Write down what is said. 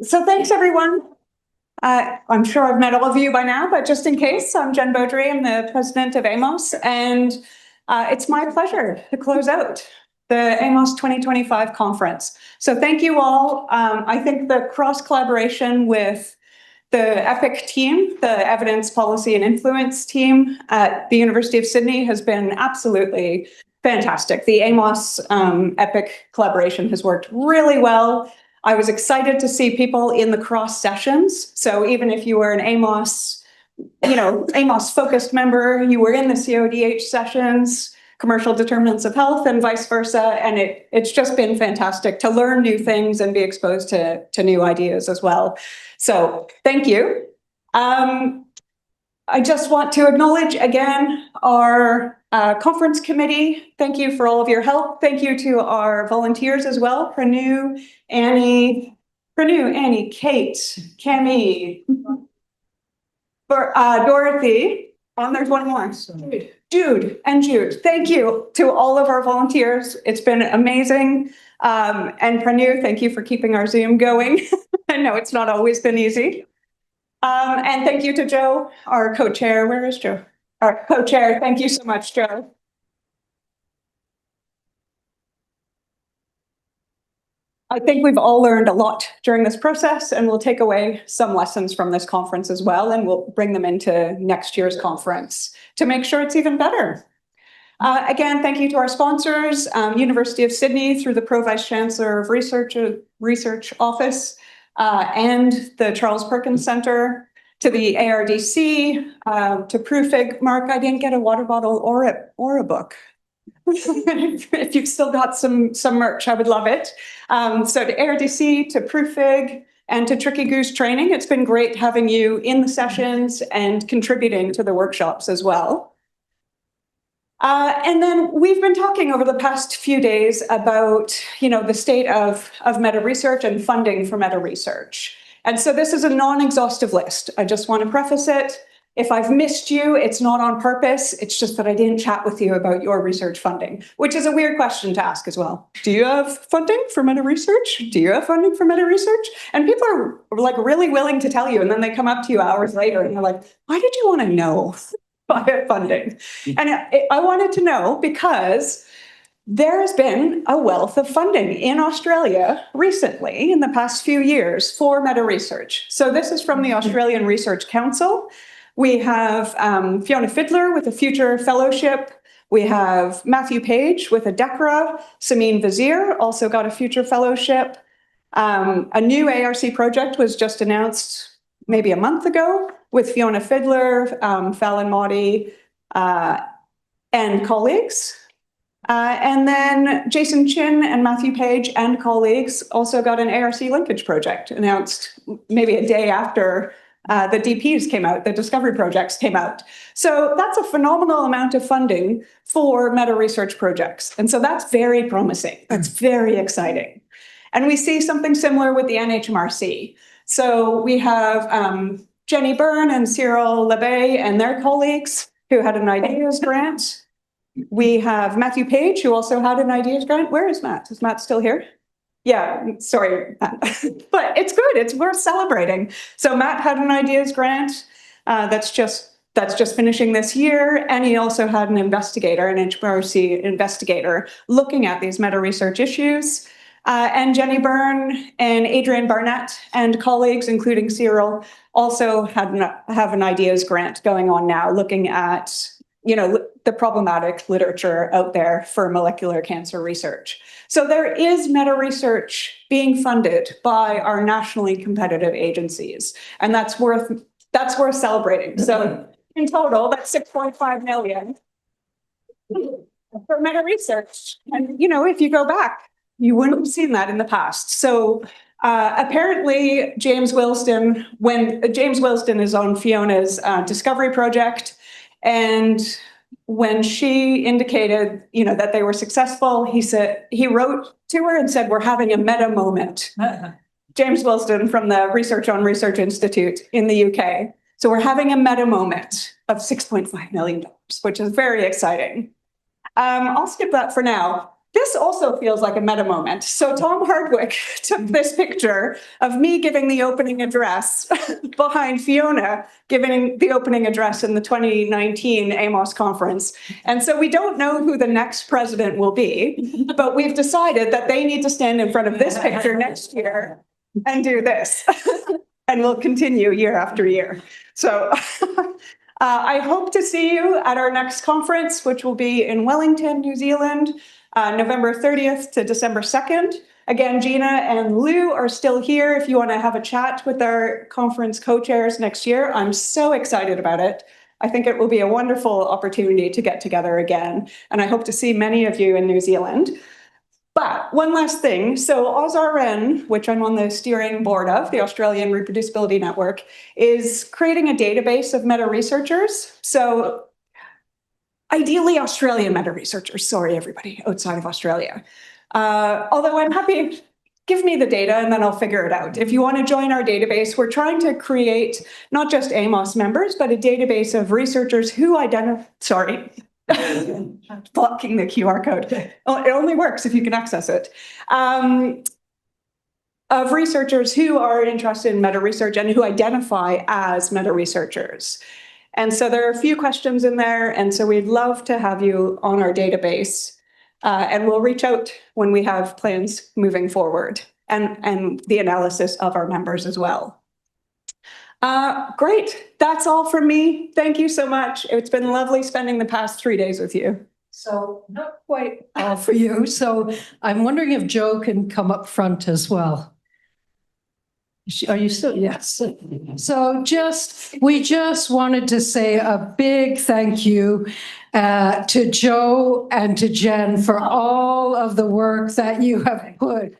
So thanks, everyone. I'm sure I've met all of you by now, but just in case, I'm Jen Beaudry. I'm the president of AIMOS, and it's my pleasure to close out the AIMOS 2025 conference. So thank you all. I think the cross-collaboration with the EPIC team, the Evidence, Policy and Influence team at the University of Sydney, has been absolutely fantastic. The AIMOS EPIC collaboration has worked really well. I was excited to see people in the cross sessions. So even if you were an AIMOS, AIMOS focused member, you were in the CODH sessions, commercial determinants of health, and vice versa. And it's just been fantastic to learn new things and be exposed to new ideas as well. So thank you. I just want to acknowledge again our conference committee. Thank you for all of your help. Thank you to our volunteers as well, Pranu, Annie, Kate, Cami, Dorothy, and there's one more. Jude. Thank you to all of our volunteers. It's been amazing. And Pranu, thank you for keeping our Zoom going. I know it's not always been easy. And thank you to Joe, our co-chair. Where is Joe? Our co-chair. Thank you so much, Joe. I think we've all learned a lot during this process, and we'll take away some lessons from this conference as well, and we'll bring them into next year's conference to make sure it's even better. Again, thank you to our sponsors, University of Sydney through the Pro-Vice Chancellor of Research Office, and the Charles Perkins Centre, to the ARDC, to Proofig. Mark, I didn't get a water bottle or a book. If you've still got some merch, I would love it. So to ARDC, to Proofig, and to Tricky Goose Training, it's been great having you in the sessions and contributing to the workshops as well. And then we've been talking over the past few days about, the state of meta research and funding for meta research. And so this is a non-exhaustive list. I just want to preface it. If I've missed you, it's not on purpose. It's just that I didn't chat with you about your research funding, which is a weird question to ask as well. Do you have funding for meta research? Do you have funding for meta research? And people are like really willing to tell you, and then they come up to you hours later and they're like, why did you want to know about funding? And I wanted to know because there has been a wealth of funding in Australia recently, in the past few years, for meta research. So this is from the Australian Research Council. We have Fiona Fiddler with a Future Fellowship. We have Matthew Page with a DECRA. Samin Vizier also got a Future Fellowship. A new ARC project was just announced maybe a month ago with Fiona Fiddler, Fallon Motti, and colleagues. And then Jason Chin and Matthew Page and colleagues also got an ARC linkage project announced maybe a day after the DPs came out, the discovery projects came out. So that's a phenomenal amount of funding for meta research projects. And so that's very promising. That's very exciting. And we see something similar with the NHMRC. So we have Jenny Byrne and Cyril Lebay and their colleagues who had an ideas grant. We have Matthew Page, who also had an ideas grant. Where is Matt? Is Matt still here? Yeah, sorry, but it's good. It's worth celebrating. So Matt had an ideas grant that's just finishing this year, and he also had an investigator, an HMRC investigator, looking at these meta research issues. And Jenny Byrne and Adrian Barnett and colleagues, including Cyril, also have an ideas grant going on now, looking at the problematic literature out there for molecular cancer research. So there is meta research being funded by our nationally competitive agencies, and that's worth celebrating. So in total, that's 6.5 million for meta research. And if you go back, you wouldn't have seen that in the past. So apparently James Wilston is on Fiona's discovery project, and when she indicated, that they were successful, he wrote to her and said, "We're having a meta moment." James Wilston from the Research on Research Institute in the UK. So we're having a meta moment of $6.5 million, which is very exciting. I'll skip that for now. This also feels like a meta moment. So Tom Hardwick took this picture of me giving the opening address behind Fiona giving the opening address in the 2019 AIMOS conference. And so we don't know who the next president will be, but we've decided that they need to stand in front of this picture next year and do this. And we'll continue year after year. So I hope to see you at our next conference, which will be in Wellington, New Zealand, November 30th to December 2nd. Again, Gina and Lou are still here if you want to have a chat with our conference co-chairs next year. I'm so excited about it. I think it will be a wonderful opportunity to get together again. And I hope to see many of you in New Zealand. But one last thing, so AusRN, which I'm on the steering board of, the Australian Reproducibility Network, is creating a database of meta-researchers. So ideally Australian meta-researchers, sorry everybody outside of Australia. Although I'm happy, give me the data and then I'll figure it out. If you want to join our database, we're trying to create not just AIMOS members, but a database of researchers who blocking the QR code. It only works if you can access it. Of researchers who are interested in meta-research and who identify as meta-researchers. And so there are a few questions in there, and so we'd love to have you on our database. And we'll reach out when we have plans moving forward and the analysis of our members as well. Great. That's all from me. Thank you so much. It's been lovely spending the past 3 days with you. So not quite all for you. So I'm wondering if Joe can come up front as well. Are you still? Yes. So we just wanted to say a big thank you to Joe and to Jen for all of the work that you have put